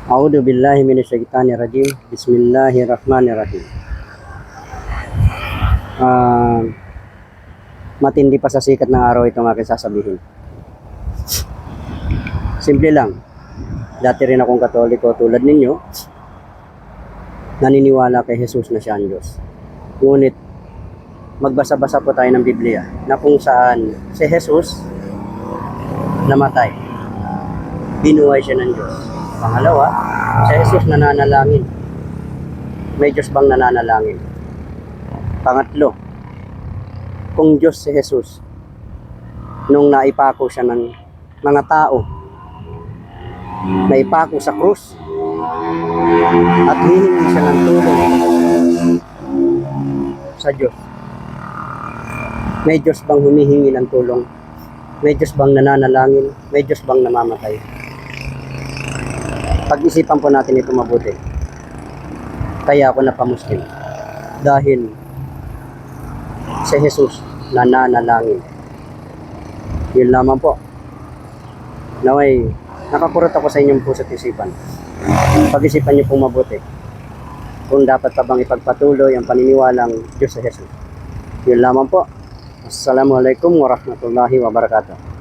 A'udzu billahi minasyaitonir rajim. Bismillahirrahmanirrahim. Ah, Matindi pa sa sikat ng araw itong aking sasabihin. Simple lang. Dati rin akong Katoliko tulad ninyo. Naniniwala kay Jesus na siya ang Diyos. Ngunit magbasa-basa po tayo ng Biblia na kung saan si Jesus namatay. Binuhay siya ng Diyos. Pangalawa, si Jesus nananalangin. May Diyos bang nananalangin? Pangatlo, kung Diyos si Jesus, nung naipako siya ng mga tao, naipako sa krus, at hihingi siya ng tulong sa Diyos. May Diyos bang humihingi ng tulong? May Diyos bang nananalangin? May Diyos bang namamatay? Pag-isipan po natin ito mabuti. Kaya ako napamuslim. Dahil si Jesus nananalangin. Yun lamang po. Naway, nakakurot ako sa inyong puso't isipan. Pag-isipan niyo pong mabuti. Kung dapat pa bang ipagpatuloy ang paniniwalang Diyos sa Jesus. Yun lamang po. Assalamualaikum warahmatullahi wabarakatuh.